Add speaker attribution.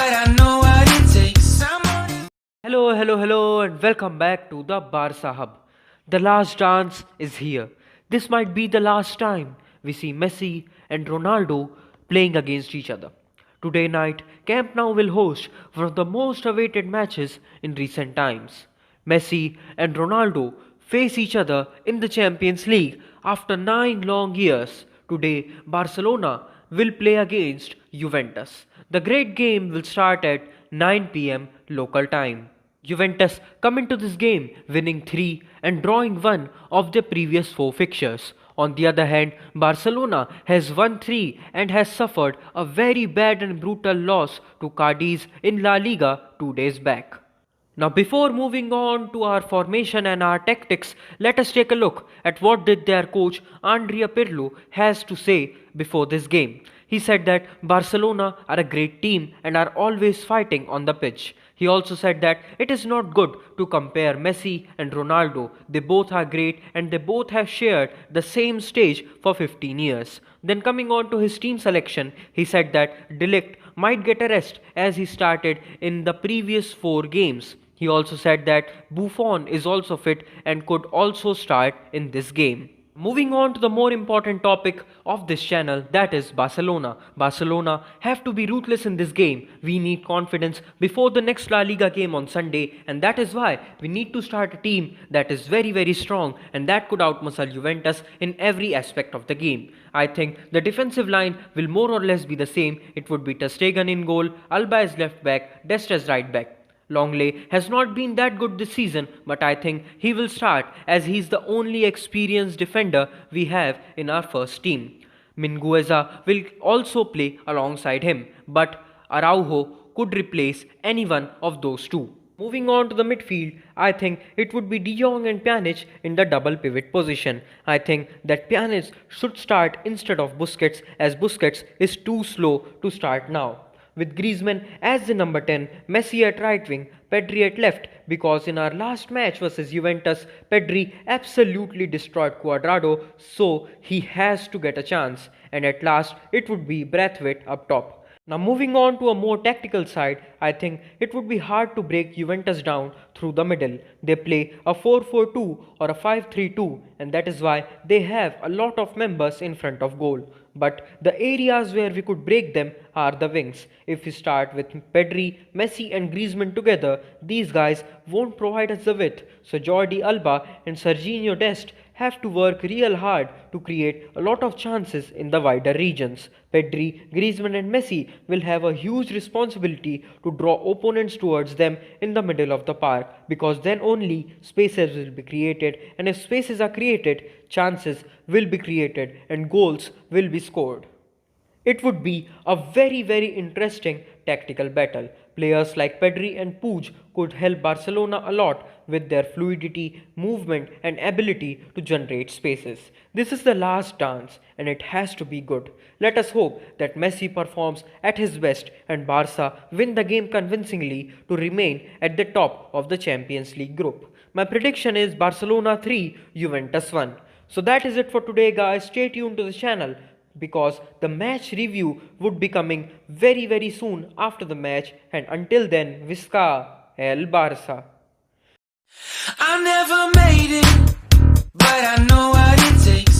Speaker 1: but I know what it takes. Someone.
Speaker 2: Hello, and welcome back to the Barca Hub. The last dance is here. This might be the last time we see Messi and Ronaldo playing against each other. Today night, Camp Nou will host one of the most awaited matches in recent times. Messi and Ronaldo face each other in the Champions League after 9 long years. Today, Barcelona will play against Juventus. The great game will start at 9 pm local time. Juventus come into this game winning 3 and drawing 1 of their previous 4 fixtures. On the other hand, Barcelona has won 3 and has suffered a very bad and brutal loss to Cadiz in La Liga 2 days back. Now, before moving on to our formation and our tactics, let us take a look at what did their coach Andrea Pirlo has to say before this game. He said that Barcelona are a great team and are always fighting on the pitch. He also said that it is not good to compare Messi and Ronaldo. They both are great and they both have shared the same stage for 15 years. Then coming on to his team selection, he said that De Ligt might get a rest as he started in the previous 4 games. He also said that Buffon is also fit and could also start in this game. Moving on to the more important topic of this channel, that is Barcelona. Barcelona have to be ruthless in this game. We need confidence before the next La Liga game on Sunday, and that is why we need to start a team that is very strong and that could outmuscle Juventus in every aspect of the game. I think the defensive line will more or less be the same. It would be Ter Stegen in goal, Alba as left back, Dest as right back. Longley has not been that good this season, but I think he will start as he's the only experienced defender we have in our first team. Mingueza will also play alongside him, but Araujo could replace any one of those two. Moving on to the midfield, I think it would be De Jong and Pjanic in the double pivot position. I think that Pjanic should start instead of Busquets as Busquets is too slow to start now. With Griezmann as the number 10, Messi at right wing, Pedri at left, because in our last match versus Juventus, Pedri absolutely destroyed Cuadrado, so he has to get a chance. And at last, it would be Braithwaite up top. Now moving on to a more tactical side, I think it would be hard to break Juventus down through the middle. They play a 4-4-2 or a 5-3-2 and that is why they have a lot of members in front of goal. But the areas where we could break them are the wings. If we start with Pedri, Messi and Griezmann together, these guys won't provide us the width. So Jordi Alba and Serginho Dest have to work real hard to create a lot of chances in the wider regions. Pedri, Griezmann and Messi will have a huge responsibility to draw opponents towards them in the middle of the park, because then only spaces will be created, and if spaces are created, chances will be created and goals will be scored. It would be a very interesting tactical battle. Players like Pedri and Puig could help Barcelona a lot with their fluidity, movement and ability to generate spaces. This is the last dance and it has to be good. Let us hope that Messi performs at his best and Barca win the game convincingly to remain at the top of the Champions League group. My prediction is Barcelona 3, Juventus 1. So that is it for today guys. Stay tuned to the channel, because the match review would be coming very soon after the match, and until then, Visca El Barça.
Speaker 1: I never made it, but I know what it takes.